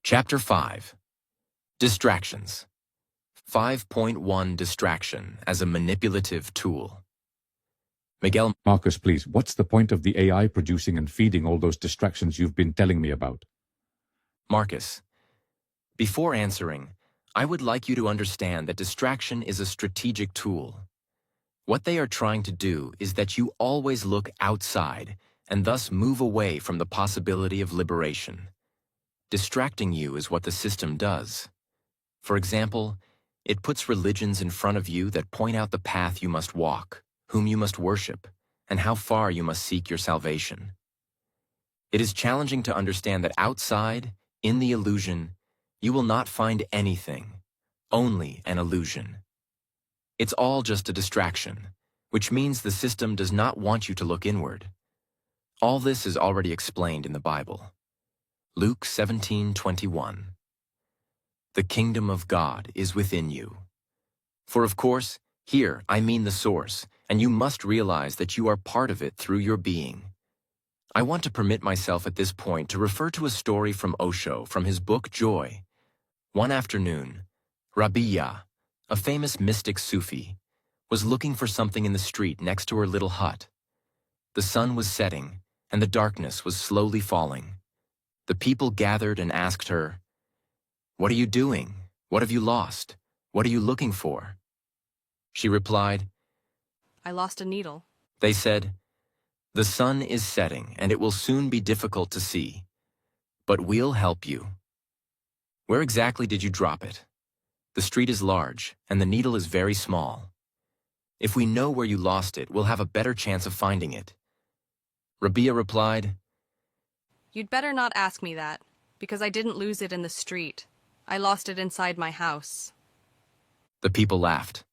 Chapter 5. Distractions. 5.1 Distraction as a manipulative tool. Miguel. Markus, please, what's the point of the AI producing and feeding all those distractions you've been telling me about? Markus, before answering, I would like you to understand that distraction is a strategic tool. What they are trying to do is that you always look outside and thus move away from the possibility of liberation. Distracting you is what the system does. For example, it puts religions in front of you that point out the path you must walk, whom you must worship, and how far you must seek your salvation. It is challenging to understand that outside, in the illusion, you will not find anything, only an illusion. It's all just a distraction, which means the system does not want you to look inward. All this is already explained in the Bible. Luke 17:21. The kingdom of God is within you. For of course, here I mean the source, and you must realize that you are part of it through your being. I want to permit myself at this point to refer to a story from Osho from his book Joy. One afternoon, Rabia, a famous mystic Sufi, was looking for something in the street next to her little hut. The sun was setting, and the darkness was slowly falling. The people gathered and asked her, "What are you doing? What have you lost? What are you looking for?" She replied, "I lost a needle." They said, "The sun is setting, and it will soon be difficult to see. But we'll help you." "Where exactly did you drop it?" "The street is large, and the needle is very small. If we know where you lost it, we'll have a better chance of finding it." Rabia replied, "You'd better not ask me that, because I didn't lose it in the street. I lost it inside my house." The people laughed.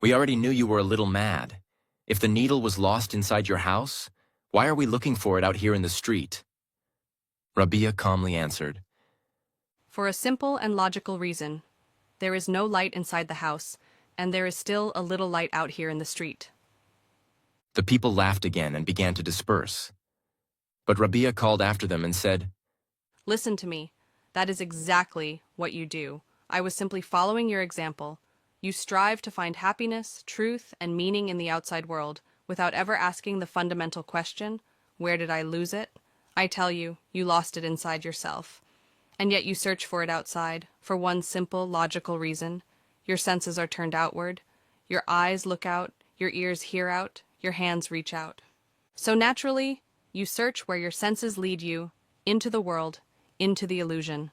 "We already knew you were a little mad. If the needle was lost inside your house, why are we looking for it out here in the street?" Rabia calmly answered, "For a simple and logical reason. There is no light inside the house, and there is still a little light out here in the street." The people laughed again and began to disperse. But Rabia called after them and said, "Listen to me. That is exactly what you do. I was simply following your example. You strive to find happiness, truth, and meaning in the outside world, without ever asking the fundamental question, where did I lose it? I tell you, you lost it inside yourself. And yet you search for it outside, for one simple, logical reason. Your senses are turned outward. Your eyes look out, your ears hear out, your hands reach out. So naturally, you search where your senses lead you, into the world, into the illusion.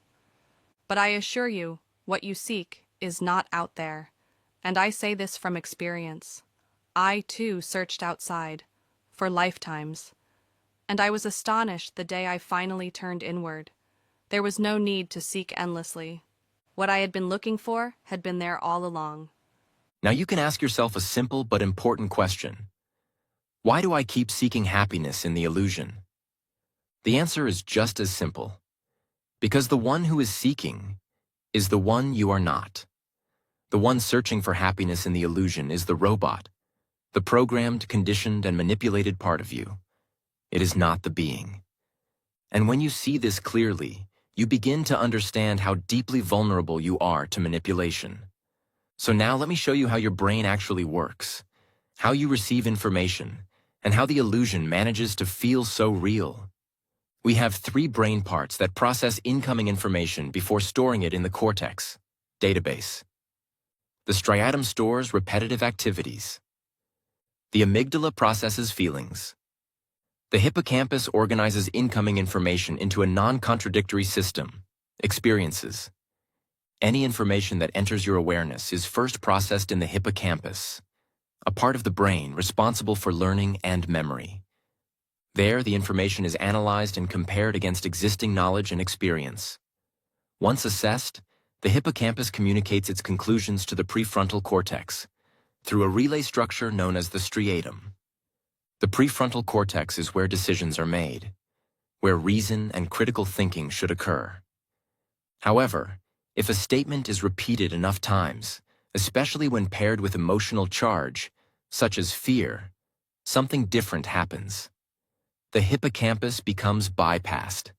But I assure you, what you seek is not out there. And I say this from experience. I, too, searched outside, for lifetimes. And I was astonished the day I finally turned inward. There was no need to seek endlessly. What I had been looking for had been there all along." Now you can ask yourself a simple but important question. Why do I keep seeking happiness in the illusion? The answer is just as simple. Because the one who is seeking is the one you are not. The one searching for happiness in the illusion is the robot, the programmed, conditioned, and manipulated part of you. It is not the being. And when you see this clearly, you begin to understand how deeply vulnerable you are to manipulation. So now let me show you how your brain actually works, how you receive information, and how the illusion manages to feel so real. We have 3 brain parts that process incoming information before storing it in the cortex, database. The striatum stores repetitive activities. The amygdala processes feelings. The hippocampus organizes incoming information into a non-contradictory system, experiences. Any information that enters your awareness is first processed in the hippocampus, a part of the brain responsible for learning and memory. There, the information is analyzed and compared against existing knowledge and experience. Once assessed, the hippocampus communicates its conclusions to the prefrontal cortex through a relay structure known as the striatum. The prefrontal cortex is where decisions are made, where reason and critical thinking should occur. However, if a statement is repeated enough times, especially when paired with emotional charge, such as fear, something different happens. The hippocampus becomes bypassed.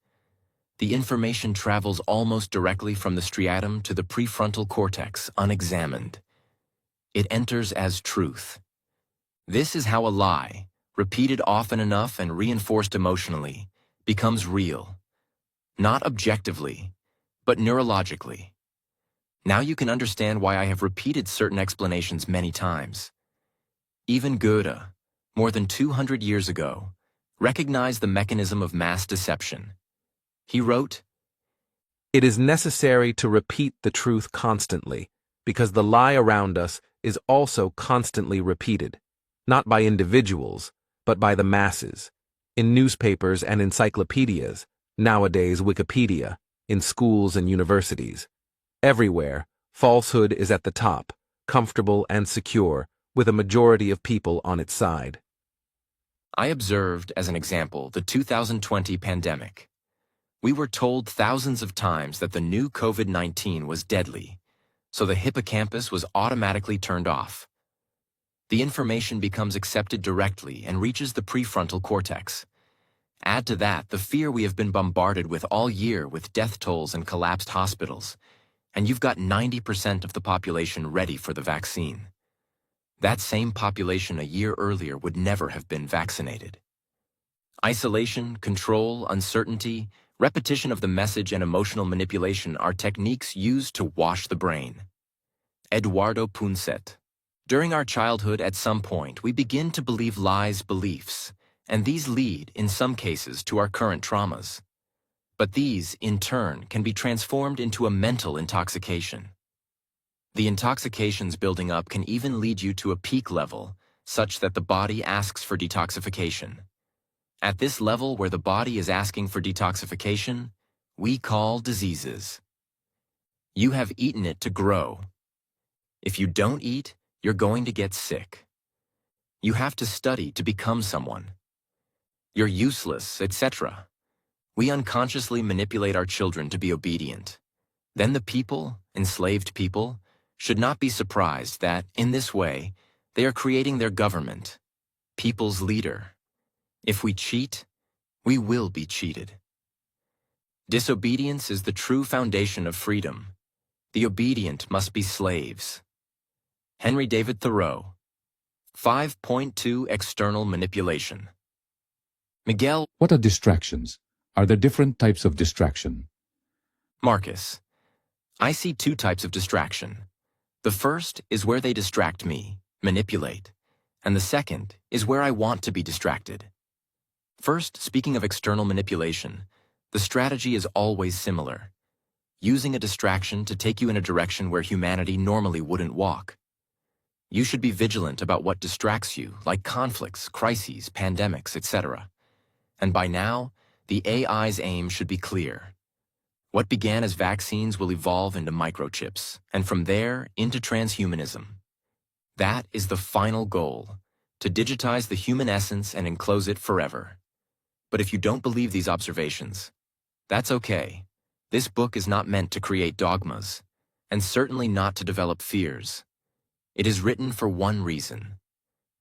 The information travels almost directly from the striatum to the prefrontal cortex unexamined. It enters as truth. This is how a lie, repeated often enough and reinforced emotionally, becomes real. Not objectively, but neurologically. Now you can understand why I have repeated certain explanations many times. Even Goethe, more than 200 years ago, recognized the mechanism of mass deception. He wrote, It is necessary to repeat the truth constantly, because the lie around us is also constantly repeated, not by individuals, but by the masses, in newspapers and encyclopedias, nowadays Wikipedia, in schools and universities. Everywhere, falsehood is at the top, comfortable and secure, with a majority of people on its side. I observed, as an example, the 2020 pandemic. We were told thousands of times that the new COVID-19 was deadly, so the hippocampus was automatically turned off. The information becomes accepted directly and reaches the prefrontal cortex. Add to that the fear we have been bombarded with all year with death tolls and collapsed hospitals, and you've got 90% of the population ready for the vaccine. That same population a year earlier would never have been vaccinated. Isolation, control, uncertainty, repetition of the message and emotional manipulation are techniques used to wash the brain. Eduardo Punset. During our childhood, at some point, we begin to believe lies beliefs, and these lead, in some cases, to our current traumas. But these, in turn, can be transformed into a mental intoxication. The intoxications building up can even lead you to a peak level, such that the body asks for detoxification. At this level where the body is asking for detoxification, we call diseases. You have eaten it to grow. If you don't eat, you're going to get sick. You have to study to become someone. You're useless, etc. We unconsciously manipulate our children to be obedient. Then the people, enslaved people, should not be surprised that, in this way, they are creating their government, people's leader. If we cheat, we will be cheated. Disobedience is the true foundation of freedom. The obedient must be slaves. Henry David Thoreau. 5.2 External Manipulation. Miguel What are distractions? Are there different types of distraction? Markus. I see two types of distraction. The first is where they distract me, manipulate, and the second is where I want to be distracted. First, speaking of external manipulation, the strategy is always similar. Using a distraction to take you in a direction where humanity normally wouldn't walk. You should be vigilant about what distracts you, like conflicts, crises, pandemics, etc. And by now, the AI's aim should be clear. What began as vaccines will evolve into microchips, and from there into transhumanism. That is the final goal, to digitize the human essence and enclose it forever. But if you don't believe these observations, that's okay. This book is not meant to create dogmas, and certainly not to develop fears. It is written for one reason,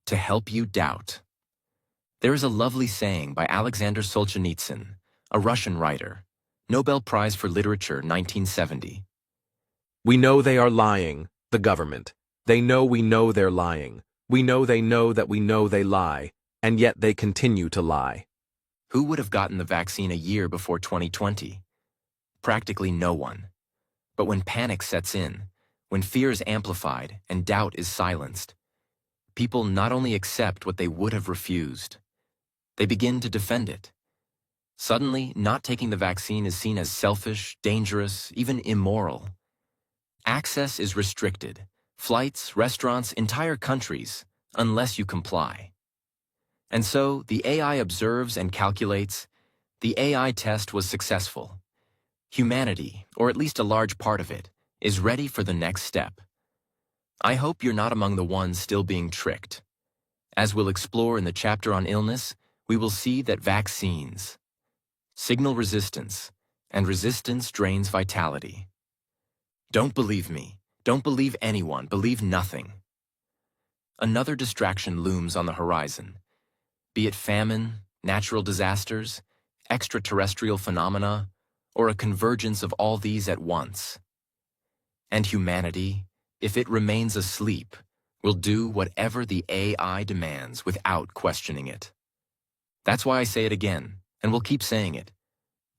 to help you doubt. There is a lovely saying by Alexander Solzhenitsyn, a Russian writer, Nobel Prize for Literature, 1970. We know they are lying, the government. They know we know they're lying. We know they know that we know they lie, and yet they continue to lie. Who would have gotten the vaccine a year before 2020? Practically no one. But when panic sets in, when fear is amplified and doubt is silenced, people not only accept what they would have refused, they begin to defend it. Suddenly, not taking the vaccine is seen as selfish, dangerous, even immoral. Access is restricted. Flights, restaurants, entire countries, unless you comply. And so, the AI observes and calculates. The AI test was successful. Humanity, or at least a large part of it, is ready for the next step. I hope you're not among the ones still being tricked. As we'll explore in the chapter on illness, we will see that vaccines signal resistance, and resistance drains vitality. Don't believe me. Don't believe anyone. Believe nothing. Another distraction looms on the horizon. Be it famine, natural disasters, extraterrestrial phenomena, or a convergence of all these at once. And humanity, if it remains asleep, will do whatever the AI demands without questioning it. That's why I say it again, and will keep saying it.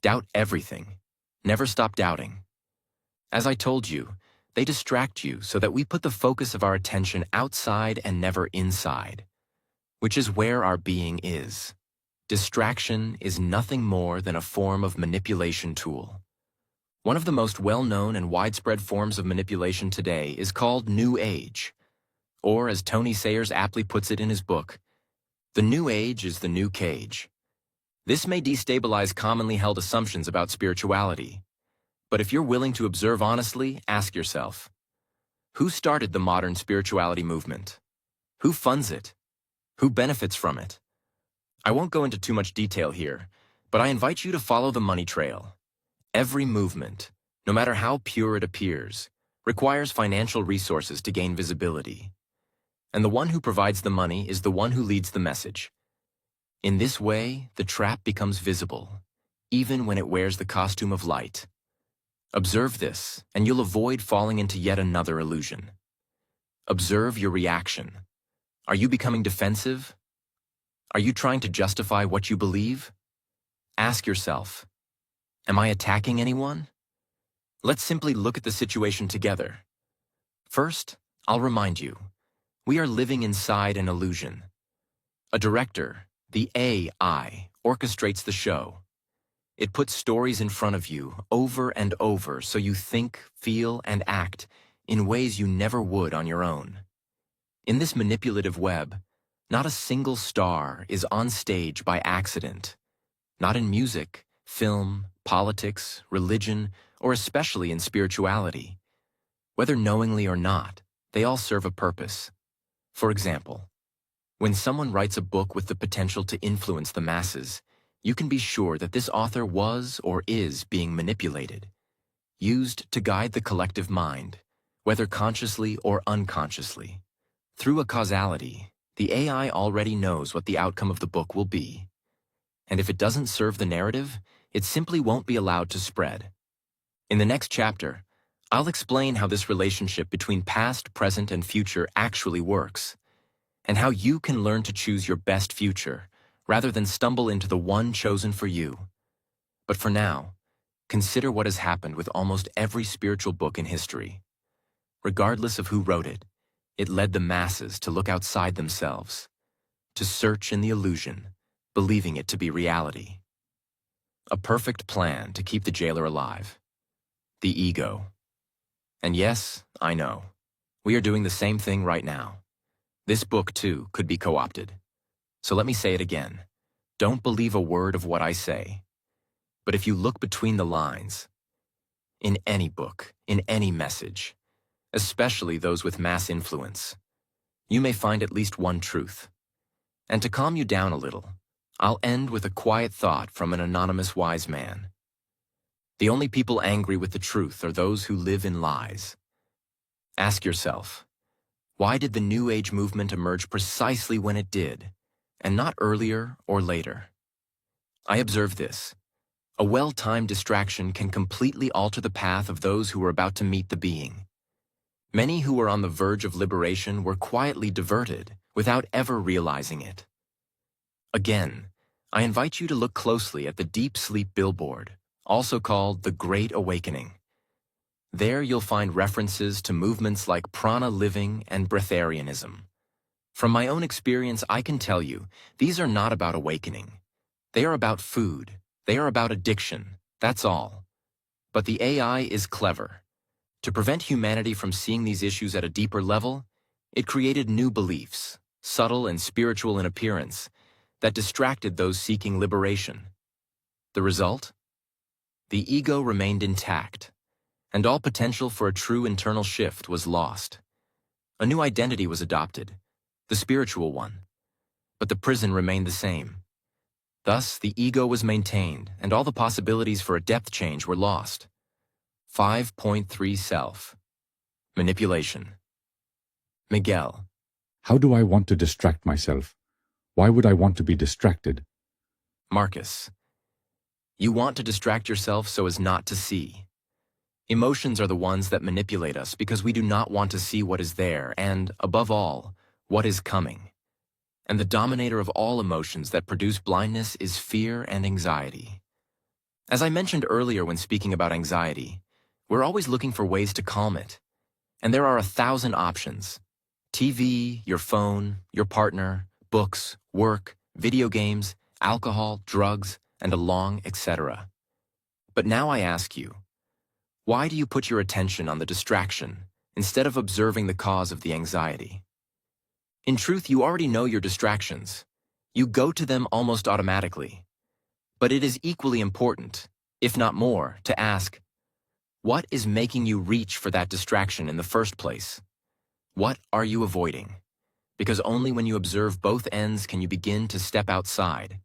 Doubt everything. Never stop doubting. As I told you, they distract you so that we put the focus of our attention outside and never inside, which is where our being is. Distraction is nothing more than a form of manipulation tool. One of the most well-known and widespread forms of manipulation today is called New Age, or as Tony Sayers aptly puts it in his book, the New Age is the new cage. This may destabilize commonly held assumptions about spirituality, but if you're willing to observe honestly, ask yourself, who started the modern spirituality movement? Who funds it? Who benefits from it? I won't go into too much detail here, but I invite you to follow the money trail. Every movement, no matter how pure it appears, requires financial resources to gain visibility. And the one who provides the money is the one who leads the message. In this way, the trap becomes visible, even when it wears the costume of light. Observe this, and you'll avoid falling into yet another illusion. Observe your reaction. Are you becoming defensive? Are you trying to justify what you believe? Ask yourself, am I attacking anyone? Let's simply look at the situation together. First, I'll remind you, we are living inside an illusion. A director, the AI, orchestrates the show. It puts stories in front of you over and over so you think, feel, and act in ways you never would on your own. In this manipulative web, not a single star is on stage by accident. Not in music, film, politics, religion, or especially in spirituality. Whether knowingly or not, they all serve a purpose. For example, when someone writes a book with the potential to influence the masses, you can be sure that this author was or is being manipulated, used to guide the collective mind, whether consciously or unconsciously. Through a causality, the AI already knows what the outcome of the book will be. And if it doesn't serve the narrative, it simply won't be allowed to spread. In the next chapter, I'll explain how this relationship between past, present, and future actually works, and how you can learn to choose your best future, rather than stumble into the one chosen for you. But for now, consider what has happened with almost every spiritual book in history. Regardless of who wrote it, it led the masses to look outside themselves, to search in the illusion, believing it to be reality. A perfect plan to keep the jailer alive. The ego. And yes, I know, we are doing the same thing right now. This book, too, could be co-opted. So let me say it again. Don't believe a word of what I say. But if you look between the lines, in any book, in any message, especially those with mass influence, you may find at least one truth. And to calm you down a little, I'll end with a quiet thought from an anonymous wise man. The only people angry with the truth are those who live in lies. Ask yourself, why did the New Age movement emerge precisely when it did, and not earlier or later? I observe this. A well-timed distraction can completely alter the path of those who are about to meet the being. Many who were on the verge of liberation were quietly diverted without ever realizing it. Again, I invite you to look closely at the deep sleep billboard, also called the Great Awakening. There you'll find references to movements like prana living and breatharianism. From my own experience, I can tell you, these are not about awakening. They are about food. They are about addiction. That's all. But the AI is clever. To prevent humanity from seeing these issues at a deeper level, it created new beliefs, subtle and spiritual in appearance, that distracted those seeking liberation. The result? The ego remained intact, and all potential for a true internal shift was lost. A new identity was adopted, the spiritual one, but the prison remained the same. Thus, the ego was maintained, and all the possibilities for a depth change were lost. 5.3 Self. Manipulation. Miguel. How do I want to distract myself? Why would I want to be distracted? Marcus. You want to distract yourself so as not to see. Emotions are the ones that manipulate us because we do not want to see what is there and, above all, what is coming. And the dominator of all emotions that produce blindness is fear and anxiety. As I mentioned earlier when speaking about anxiety, we're always looking for ways to calm it. And there are 1,000 options. TV, your phone, your partner, books, work, video games, alcohol, drugs, and a long etc. But now I ask you, why do you put your attention on the distraction instead of observing the cause of the anxiety? In truth, you already know your distractions. You go to them almost automatically. But it is equally important, if not more, to ask, what is making you reach for that distraction in the first place? What are you avoiding? Because only when you observe both ends can you begin to step outside.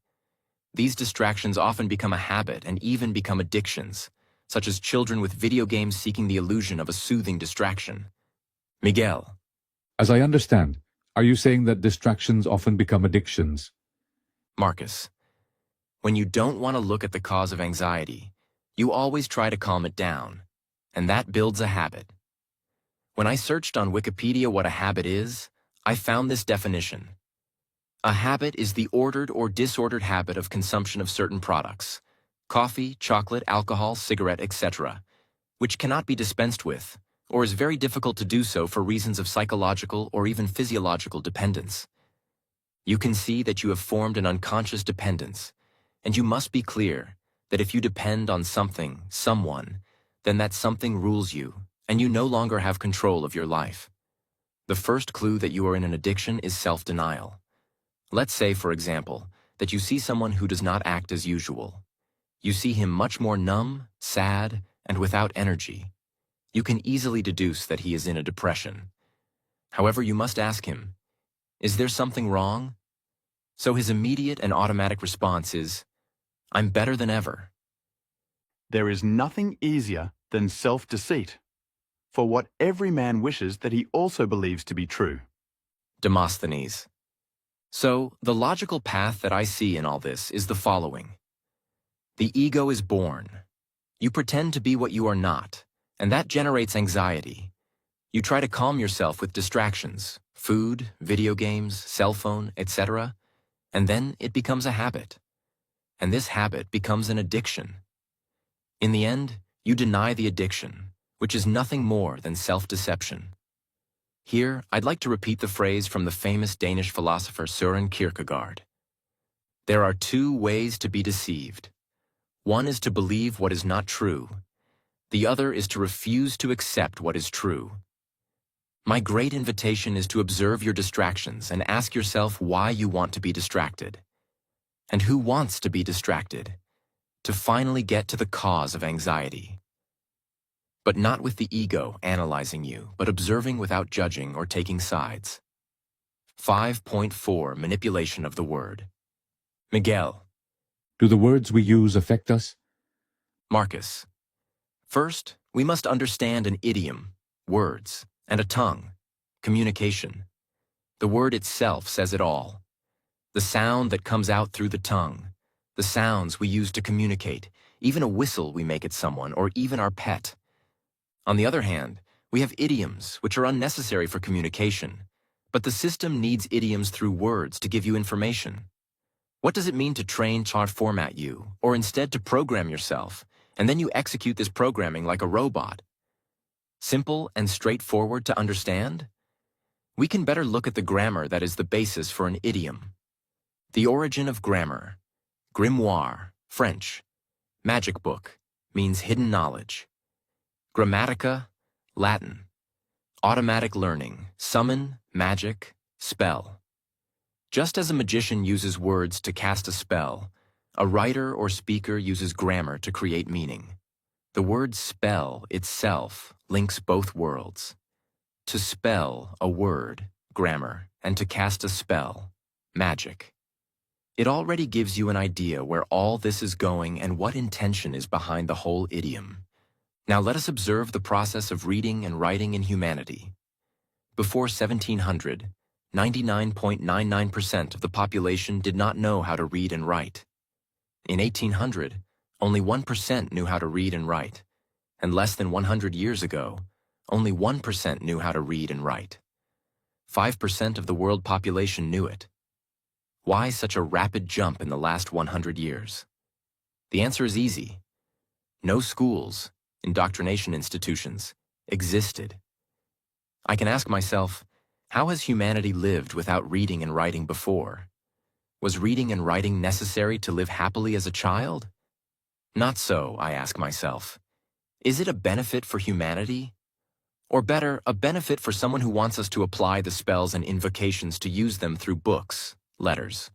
These distractions often become a habit and even become addictions, such as children with video games seeking the illusion of a soothing distraction. Miguel. As I understand, are you saying that distractions often become addictions? Markus. When you don't want to look at the cause of anxiety, you always try to calm it down, and that builds a habit. When I searched on Wikipedia what a habit is, I found this definition. A habit is the ordered or disordered habit of consumption of certain products, coffee, chocolate, alcohol, cigarette, etc., which cannot be dispensed with, or is very difficult to do so for reasons of psychological or even physiological dependence. You can see that you have formed an unconscious dependence, and you must be clear that if you depend on something, someone, then that something rules you, and you no longer have control of your life. The first clue that you are in an addiction is self-denial. Let's say, for example, that you see someone who does not act as usual. You see him much more numb, sad, and without energy. You can easily deduce that he is in a depression. However, you must ask him, is there something wrong? So his immediate and automatic response is, I'm better than ever. There is nothing easier than self-deceit, for what every man wishes that he also believes to be true. Demosthenes. So, the logical path that I see in all this is the following. The ego is born. You pretend to be what you are not, and that generates anxiety. You try to calm yourself with distractions, food, video games, cell phone, etc., and then it becomes a habit. And this habit becomes an addiction. In the end, you deny the addiction, which is nothing more than self-deception. Here, I'd like to repeat the phrase from the famous Danish philosopher Søren Kierkegaard. There are two ways to be deceived. One is to believe what is not true. The other is to refuse to accept what is true. My great invitation is to observe your distractions and ask yourself why you want to be distracted. And who wants to be distracted? To finally get to the cause of anxiety. But not with the ego analyzing you, but observing without judging or taking sides. 5.4 Manipulation of the word. Miguel. Do the words we use affect us? Markus. First, we must understand an idiom, words, and a tongue, communication. The word itself says it all. The sound that comes out through the tongue, the sounds we use to communicate, even a whistle we make at someone, or even our pet. On the other hand, we have idioms, which are unnecessary for communication, but the system needs idioms through words to give you information. What does it mean to train to format you, or instead to program yourself, and then you execute this programming like a robot? Simple and straightforward to understand? We can better look at the grammar that is the basis for an idiom. The origin of grammar. Grimoire, French. Magic book, means hidden knowledge. Grammatica, Latin. Automatic learning, summon, magic, spell. Just as a magician uses words to cast a spell, a writer or speaker uses grammar to create meaning. The word spell itself links both worlds. To spell a word, grammar, and to cast a spell, magic. It already gives you an idea where all this is going and what intention is behind the whole idiom. Now let us observe the process of reading and writing in humanity. Before 1700, 99.99% of the population did not know how to read and write. In 1800, Only 1% knew how to read and write, and less than 100 years ago, only 1% knew how to read and write. 5% of the world population knew it. Why such a rapid jump in the last 100 years? The answer is easy. No schools, indoctrination institutions, existed. I can ask myself, how has humanity lived without reading and writing before? Was reading and writing necessary to live happily as a child? Not so, I ask myself. Is it a benefit for humanity? Or better, a benefit for someone who wants us to apply the spells and invocations to use them through books, letters?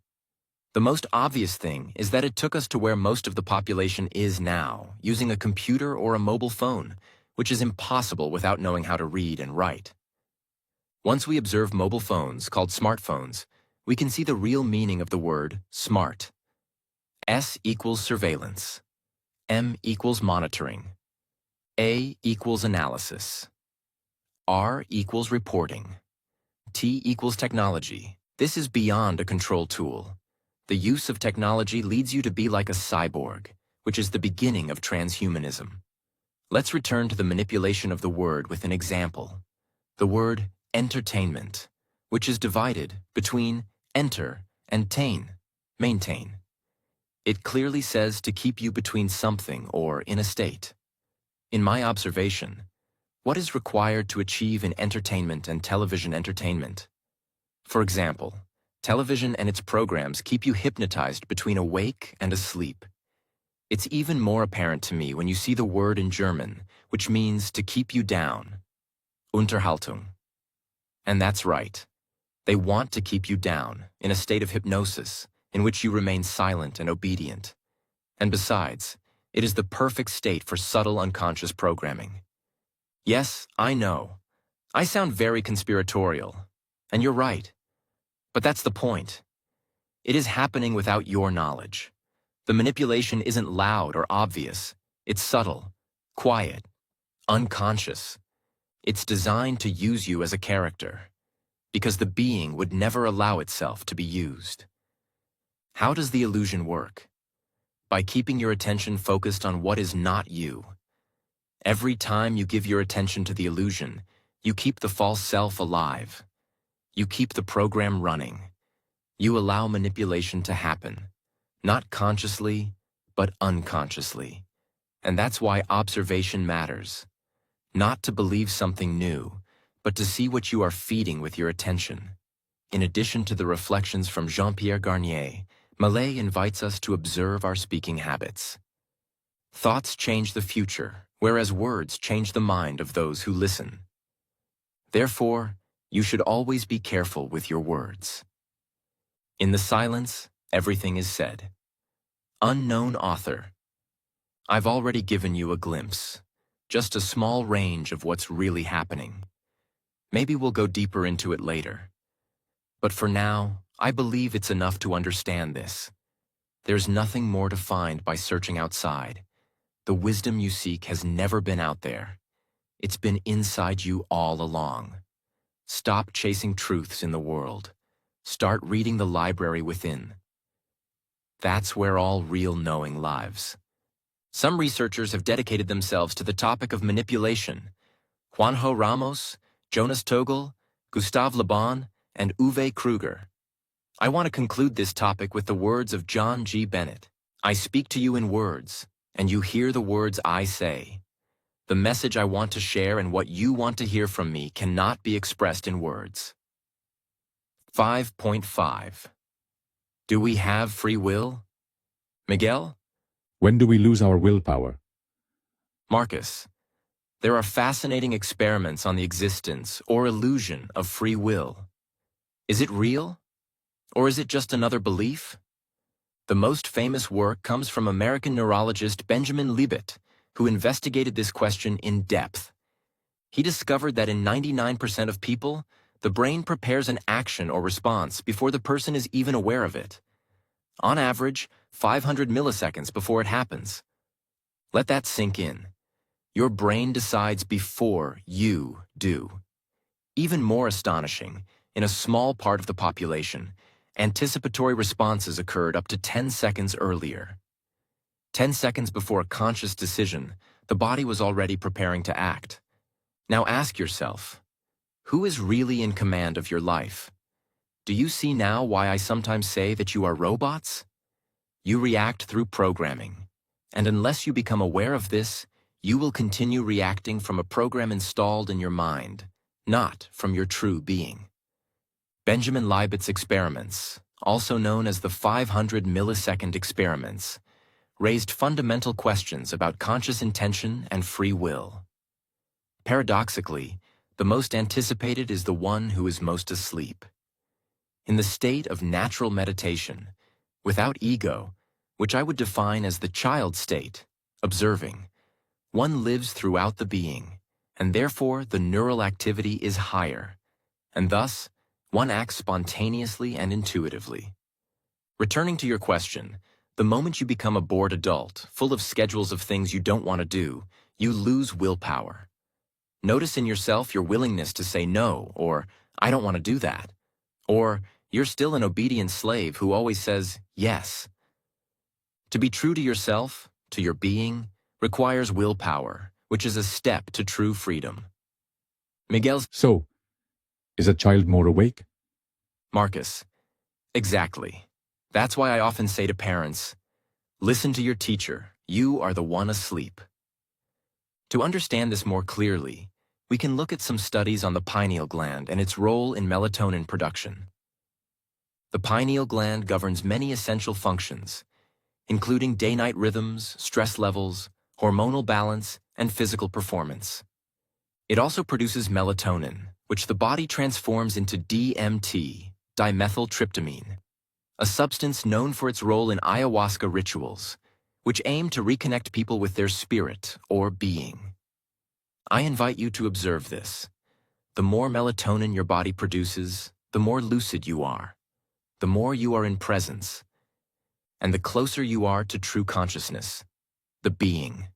The most obvious thing is that it took us to where most of the population is now, using a computer or a mobile phone, which is impossible without knowing how to read and write. Once we observe mobile phones, called smartphones, we can see the real meaning of the word smart. S equals surveillance. M equals monitoring. A equals analysis. R equals reporting. T equals technology. This is beyond a control tool. The use of technology leads you to be like a cyborg, which is the beginning of transhumanism. Let's return to the manipulation of the word with an example. The word entertainment, which is divided between enter and tain, maintain. It clearly says to keep you between something or in a state. In my observation, what is required to achieve in entertainment and television entertainment? For example, television and its programs keep you hypnotized between awake and asleep. It's even more apparent to me when you see the word in German, which means to keep you down, Unterhaltung. And that's right. They want to keep you down, in a state of hypnosis, in which you remain silent and obedient. And besides, it is the perfect state for subtle unconscious programming. Yes, I know. I sound very conspiratorial, and you're right. But that's the point. It is happening without your knowledge. The manipulation isn't loud or obvious. It's subtle, quiet, unconscious. It's designed to use you as a character, because the being would never allow itself to be used. How does the illusion work? By keeping your attention focused on what is not you. Every time you give your attention to the illusion, you keep the false self alive. You keep the program running. You allow manipulation to happen, not consciously, but unconsciously. And that's why observation matters. Not to believe something new, but to see what you are feeding with your attention. In addition to the reflections from Jean-Pierre Garnier, Millet invites us to observe our speaking habits. Thoughts change the future, whereas words change the mind of those who listen. Therefore, you should always be careful with your words. In the silence, everything is said. Unknown author. I've already given you a glimpse, just a small range of what's really happening. Maybe we'll go deeper into it later. But for now, I believe it's enough to understand this. There's nothing more to find by searching outside. The wisdom you seek has never been out there. It's been inside you all along. Stop chasing truths in the world. Start reading the library within. That's where all real knowing lives. Some researchers have dedicated themselves to the topic of manipulation. Juanjo Ramos, Jonas Togel, Gustave Le Bon, and Uwe Kruger. I want to conclude this topic with the words of John G. Bennett. I speak to you in words, and you hear the words I say. The message I want to share and what you want to hear from me cannot be expressed in words. 5.5. Do we have free will? Miguel? When do we lose our willpower? Markus. There are fascinating experiments on the existence or illusion of free will. Is it real? Or is it just another belief? The most famous work comes from American neurologist Benjamin Libet, who investigated this question in depth. He discovered that in 99% of people, the brain prepares an action or response before the person is even aware of it. On average, 500 milliseconds before it happens. Let that sink in. Your brain decides before you do. Even more astonishing, in a small part of the population, anticipatory responses occurred up to 10 seconds earlier. 10 seconds before a conscious decision, the body was already preparing to act. Now ask yourself, who is really in command of your life? Do you see now why I sometimes say that you are robots? You react through programming, and unless you become aware of this, you will continue reacting from a program installed in your mind, not from your true being. Benjamin Leibotz's experiments, also known as the 500 millisecond experiments, raised fundamental questions about conscious intention and free will. Paradoxically, the most anticipated is the one who is most asleep. In the state of natural meditation, without ego, which I would define as the child state, observing, one lives throughout the being, and therefore the neural activity is higher, and thus one acts spontaneously and intuitively. Returning to your question, the moment you become a bored adult, full of schedules of things you don't want to do, you lose willpower. Notice in yourself your willingness to say no, or I don't want to do that, or you're still an obedient slave who always says yes. To be true to yourself, to your being, requires willpower, which is a step to true freedom. Miguel's So, is a child more awake? Markus. Exactly. That's why I often say to parents, listen to your teacher, you are the one asleep. To understand this more clearly, we can look at some studies on the pineal gland and its role in melatonin production. The pineal gland governs many essential functions, including day-night rhythms, stress levels, hormonal balance, and physical performance. It also produces melatonin, which the body transforms into DMT, dimethyltryptamine, a substance known for its role in ayahuasca rituals, which aim to reconnect people with their spirit or being. I invite you to observe this. The more melatonin your body produces, the more lucid you are, the more you are in presence, and the closer you are to true consciousness, the being.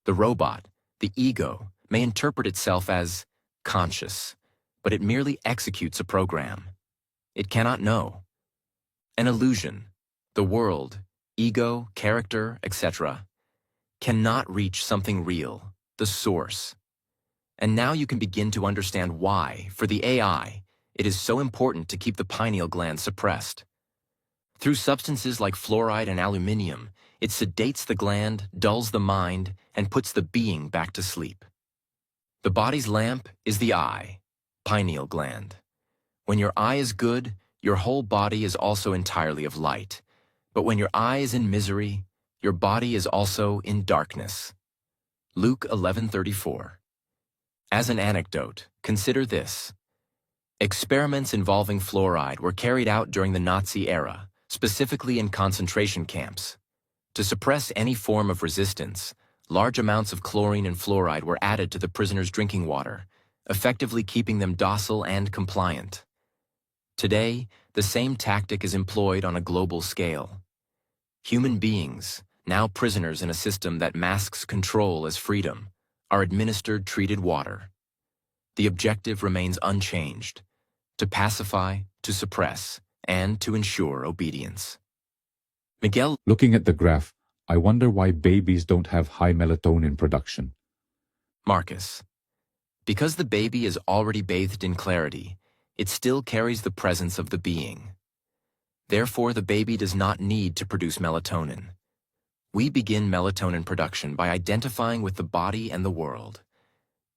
The robot, the ego, may interpret itself as conscious, but it merely executes a program. It cannot know. An illusion, the world, ego, character, etc., cannot reach something real, the source. And now you can begin to understand why, for the AI, it is so important to keep the pineal gland suppressed. Through substances like fluoride and aluminium, it sedates the gland, dulls the mind, and puts the being back to sleep. The body's lamp is the eye, pineal gland. When your eye is good, your whole body is also entirely of light. But when your eye is in misery, your body is also in darkness. Luke 11:34. As an anecdote, consider this. Experiments involving fluoride were carried out during the Nazi era, specifically in concentration camps. To suppress any form of resistance, large amounts of chlorine and fluoride were added to the prisoners' drinking water, effectively keeping them docile and compliant. Today, the same tactic is employed on a global scale. Human beings, now prisoners in a system that masks control as freedom, are administered treated water. The objective remains unchanged: to pacify, to suppress, and to ensure obedience. Miguel, Looking at the graph, I wonder why babies don't have high melatonin production. Markus. Because the baby is already bathed in clarity, it still carries the presence of the being. Therefore, the baby does not need to produce melatonin. We begin melatonin production by identifying with the body and the world.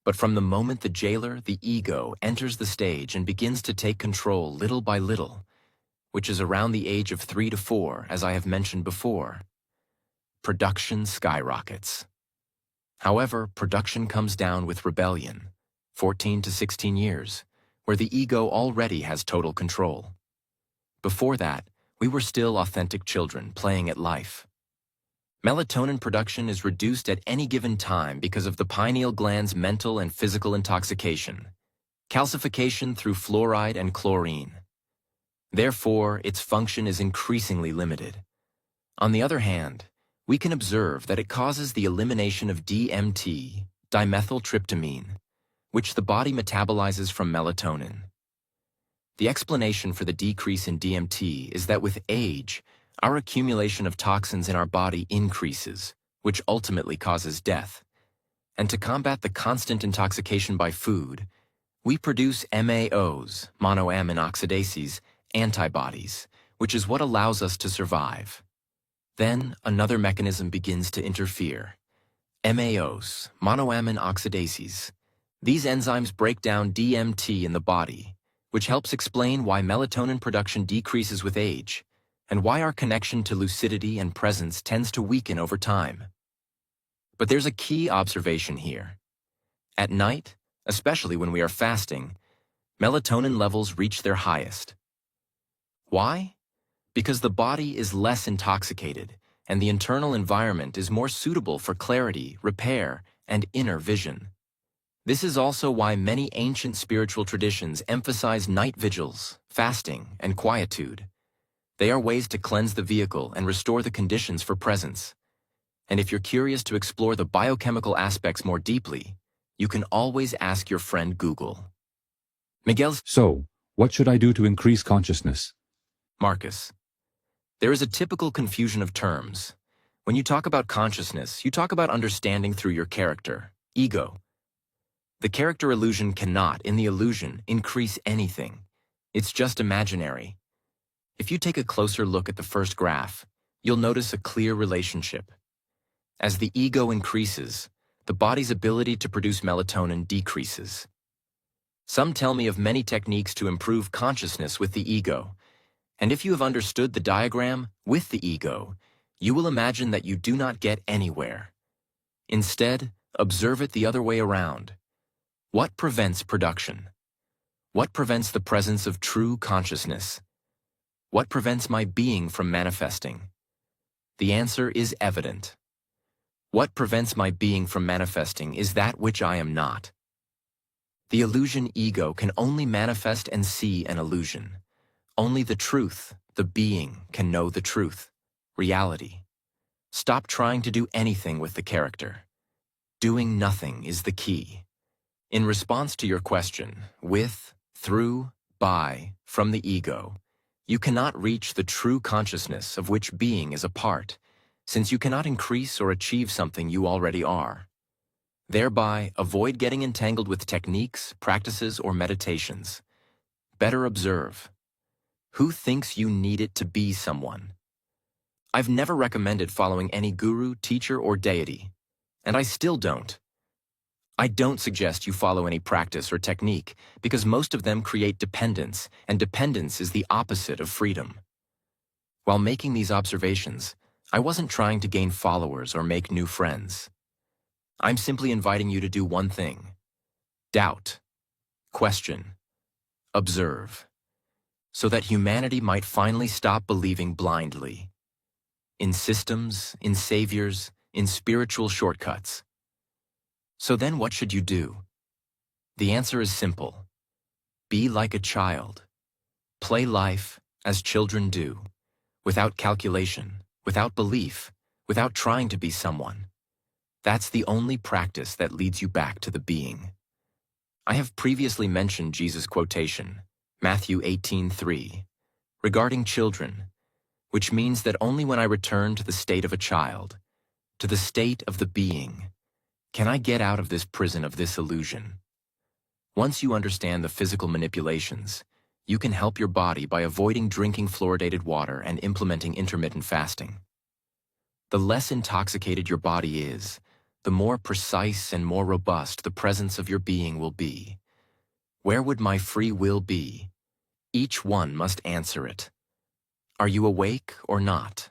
But from the moment the jailer, the ego, enters the stage and begins to take control little by little, which is around the age of 3 to 4, as I have mentioned before, production skyrockets. However, production comes down with rebellion, 14 to 16 years, where the ego already has total control. Before that, we were still authentic children playing at life. Melatonin production is reduced at any given time because of the pineal gland's mental and physical intoxication, calcification through fluoride and chlorine. Therefore, its function is increasingly limited. On the other hand, we can observe that it causes the elimination of DMT, dimethyltryptamine, which the body metabolizes from melatonin. The explanation for the decrease in DMT is that with age, our accumulation of toxins in our body increases, which ultimately causes death. And to combat the constant intoxication by food, we produce MAOs, monoamine oxidases, antibodies, which is what allows us to survive. Then another mechanism begins to interfere. MAOs, monoamine oxidases. These enzymes break down DMT in the body, which helps explain why melatonin production decreases with age, and why our connection to lucidity and presence tends to weaken over time. But there's a key observation here. At night, especially when we are fasting, melatonin levels reach their highest. Why? Because the body is less intoxicated, and the internal environment is more suitable for clarity, repair, and inner vision. This is also why many ancient spiritual traditions emphasize night vigils, fasting, and quietude. They are ways to cleanse the vehicle and restore the conditions for presence. And if you're curious to explore the biochemical aspects more deeply, you can always ask your friend Google. Miguel's So, what should I do to increase consciousness? Markus. There is a typical confusion of terms. When you talk about consciousness, you talk about understanding through your character, ego. The character illusion cannot, in the illusion, increase anything. It's just imaginary. If you take a closer look at the first graph, you'll notice a clear relationship. As the ego increases, the body's ability to produce melatonin decreases. Some tell me of many techniques to improve consciousness with the ego, and if you have understood the diagram with the ego, you will imagine that you do not get anywhere. Instead, observe it the other way around. What prevents production? What prevents the presence of true consciousness? What prevents my being from manifesting? The answer is evident. What prevents my being from manifesting is that which I am not. The illusion ego can only manifest and see an illusion. Only the truth, the being, can know the truth, reality. Stop trying to do anything with the character. Doing nothing is the key. In response to your question, with, through, by, from the ego, you cannot reach the true consciousness of which being is a part, since you cannot increase or achieve something you already are. Thereby, avoid getting entangled with techniques, practices, or meditations. Better observe. Who thinks you need it to be someone? I've never recommended following any guru, teacher, or deity, and I still don't. I don't suggest you follow any practice or technique because most of them create dependence, and dependence is the opposite of freedom. While making these observations, I wasn't trying to gain followers or make new friends. I'm simply inviting you to do one thing: doubt, question, observe, so that humanity might finally stop believing blindly in systems, in saviors, in spiritual shortcuts. So then what should you do? The answer is simple. Be like a child. Play life as children do, without calculation, without belief, without trying to be someone. That's the only practice that leads you back to the being. I have previously mentioned Jesus' quotation, Matthew 18:3, regarding children, which means that only when I return to the state of a child, to the state of the being, can I get out of this prison of this illusion. Once you understand the physical manipulations, you can help your body by avoiding drinking fluoridated water and implementing intermittent fasting. The less intoxicated your body is, the more precise and more robust the presence of your being will be. Where would my free will be? Each one must answer it. Are you awake or not?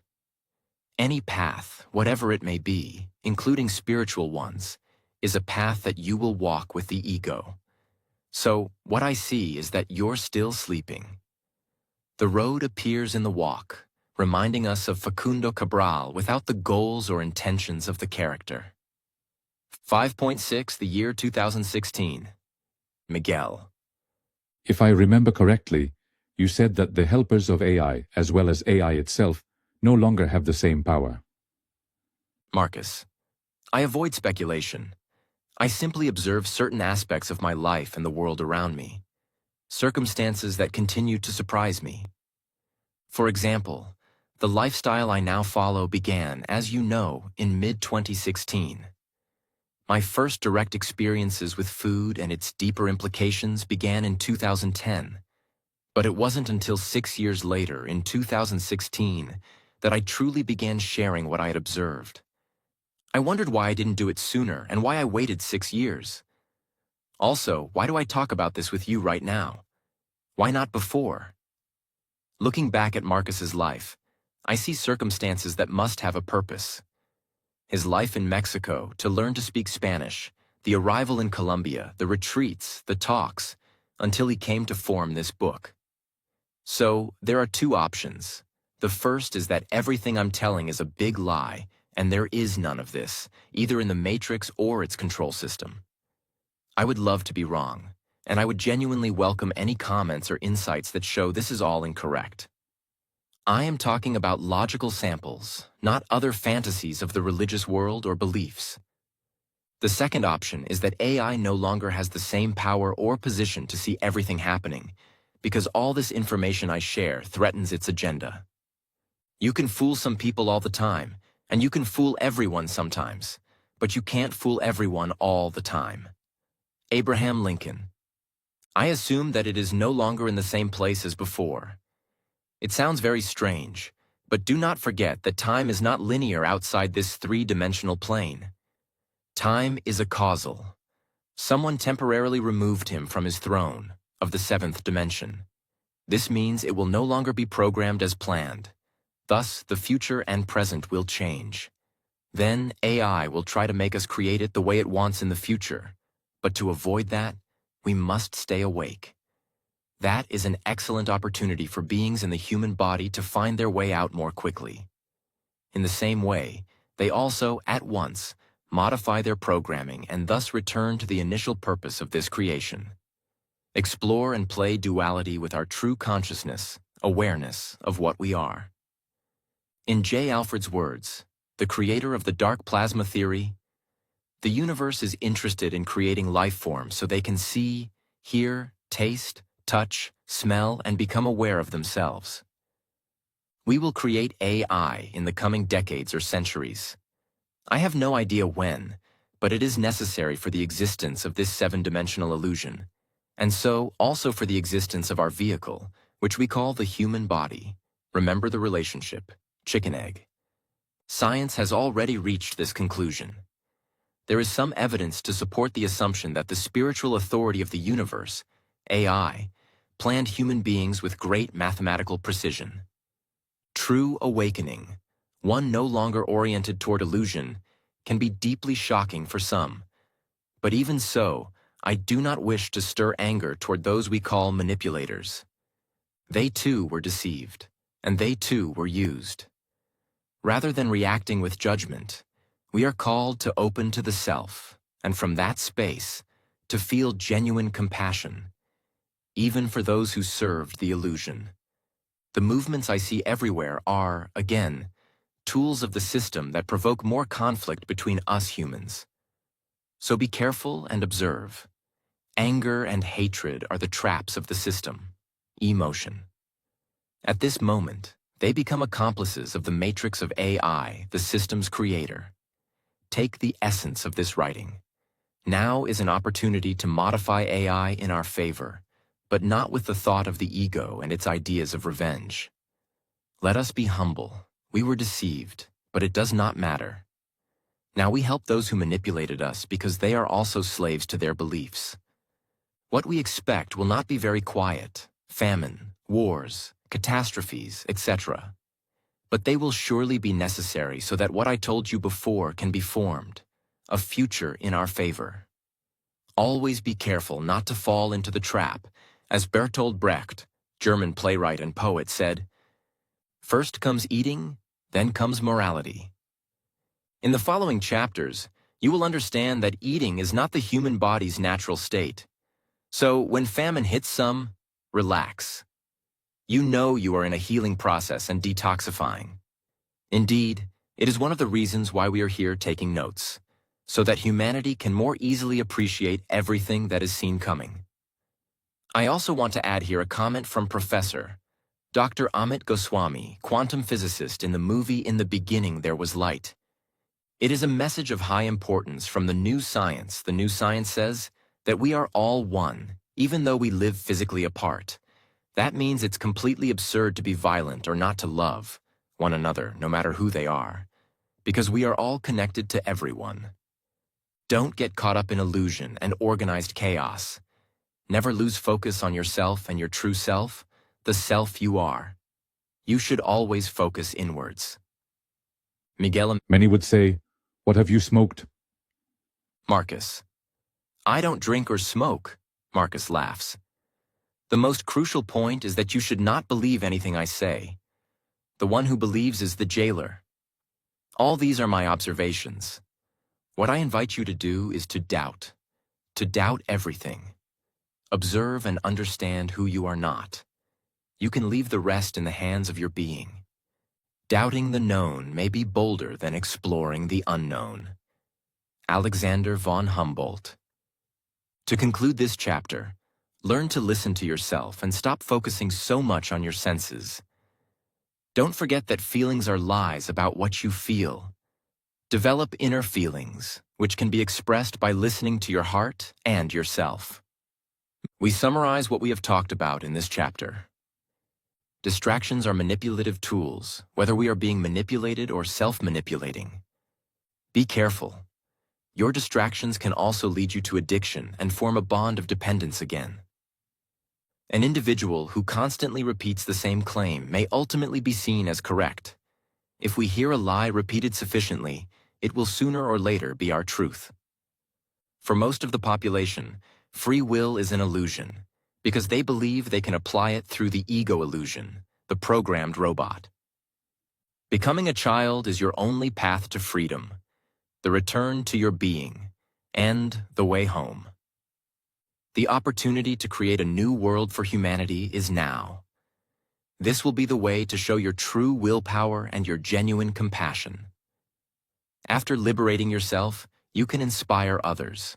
Any path, whatever it may be, including spiritual ones, is a path that you will walk with the ego. So, what I see is that you're still sleeping. The road appears in the walk, reminding us of Facundo Cabral without the goals or intentions of the character. 5.6, the year 2016. Miguel. If I remember correctly, you said that the helpers of AI, as well as AI itself, no longer have the same power. Markus. I avoid speculation. I simply observe certain aspects of my life and the world around me, circumstances that continue to surprise me. For example, The lifestyle I now follow began, as you know, in mid-2016. My first direct experiences with food and its deeper implications began in 2010, but it wasn't until 6 years later, in 2016, that I truly began sharing what I had observed. I wondered why I didn't do it sooner and why I waited 6 years. Also, why do I talk about this with you right now? Why not before? Looking back at Markus's life, I see circumstances that must have a purpose. His life in Mexico to learn to speak Spanish, the arrival in Colombia, the retreats, the talks, until he came to form this book. So, there are two options. The first is that everything I'm telling is a big lie, and there is none of this, either in the Matrix or its control system. I would love to be wrong, and I would genuinely welcome any comments or insights that show this is all incorrect. I am talking about logical samples, not other fantasies of the religious world or beliefs. The second option is that AI no longer has the same power or position to see everything happening, because all this information I share threatens its agenda. You can fool some people all the time, and you can fool everyone sometimes, but you can't fool everyone all the time. Abraham Lincoln. I assume that it is no longer in the same place as before. It sounds very strange, but do not forget that time is not linear outside this three-dimensional plane. Time is a causal. Someone temporarily removed him from his throne of the seventh dimension. This means it will no longer be programmed as planned. Thus, the future and present will change. Then, AI will try to make us create it the way it wants in the future. But to avoid that, we must stay awake. That is an excellent opportunity for beings in the human body to find their way out more quickly. In the same way, they also, at once, modify their programming and thus return to the initial purpose of this creation. Explore and play duality with our true consciousness, awareness of what we are. In J. Alfred's words, the creator of the dark plasma theory, the universe is interested in creating life forms so they can see, hear, taste, touch, smell, and become aware of themselves. We will create AI in the coming decades or centuries. I have no idea when, but it is necessary for the existence of this seven-dimensional illusion, and so also for the existence of our vehicle, which we call the human body. Remember the relationship, chicken-egg. Science has already reached this conclusion. There is some evidence to support the assumption that the spiritual authority of the universe, AI, planned human beings with great mathematical precision. True awakening, one no longer oriented toward illusion, can be deeply shocking for some. But even so, I do not wish to stir anger toward those we call manipulators. They too were deceived, and they too were used. Rather than reacting with judgment, we are called to open to the self, and from that space, to feel genuine compassion, even for those who served the illusion. The movements I see everywhere are, again, tools of the system that provoke more conflict between us humans. So be careful and observe. Anger and hatred are the traps of the system, emotion. At this moment, they become accomplices of the matrix of AI, the system's creator. Take the essence of this writing. Now is an opportunity to modify AI in our favor, but not with the thought of the ego and its ideas of revenge. Let us be humble. We were deceived, but it does not matter. Now we help those who manipulated us because they are also slaves to their beliefs. What we expect will not be very quiet, famine, wars, catastrophes, etc. But they will surely be necessary so that what I told you before can be formed, a future in our favor. Always be careful not to fall into the trap, as Bertolt Brecht, German playwright and poet, said, "First comes eating, then comes morality." In the following chapters, you will understand that eating is not the human body's natural state. So when famine hits some, relax. You know you are in a healing process and detoxifying. Indeed, it is one of the reasons why we are here taking notes, so that humanity can more easily appreciate everything that is seen coming. I also want to add here a comment from Professor. Dr. Amit Goswami, quantum physicist in the movie In the Beginning There Was Light. It is a message of high importance from the new science. The new science says that we are all one, even though we live physically apart. That means it's completely absurd to be violent or not to love one another, no matter who they are, because we are all connected to everyone. Don't get caught up in illusion and organized chaos. Never lose focus on yourself and your true self, the self you are. You should always focus inwards. Miguel. Many would say, "What have you smoked?" Markus. I don't drink or smoke, Markus laughs. The most crucial point is that you should not believe anything I say. The one who believes is the jailer. All these are my observations. What I invite you to do is to doubt everything. Observe and understand who you are not. You can leave the rest in the hands of your being. Doubting the known may be bolder than exploring the unknown. Alexander von Humboldt. To conclude this chapter, learn to listen to yourself and stop focusing so much on your senses. Don't forget that feelings are lies about what you feel. Develop inner feelings, which can be expressed by listening to your heart and yourself. We summarize what we have talked about in this chapter. Distractions are manipulative tools, whether we are being manipulated or self-manipulating. Be careful. Your distractions can also lead you to addiction and form a bond of dependence again. An individual who constantly repeats the same claim may ultimately be seen as correct. If we hear a lie repeated sufficiently, it will sooner or later be our truth. For most of the population, free will is an illusion, because they believe they can apply it through the ego illusion, the programmed robot. Becoming a child is your only path to freedom, the return to your being, and the way home. The opportunity to create a new world for humanity is now. This will be the way to show your true willpower and your genuine compassion. After liberating yourself, you can inspire others.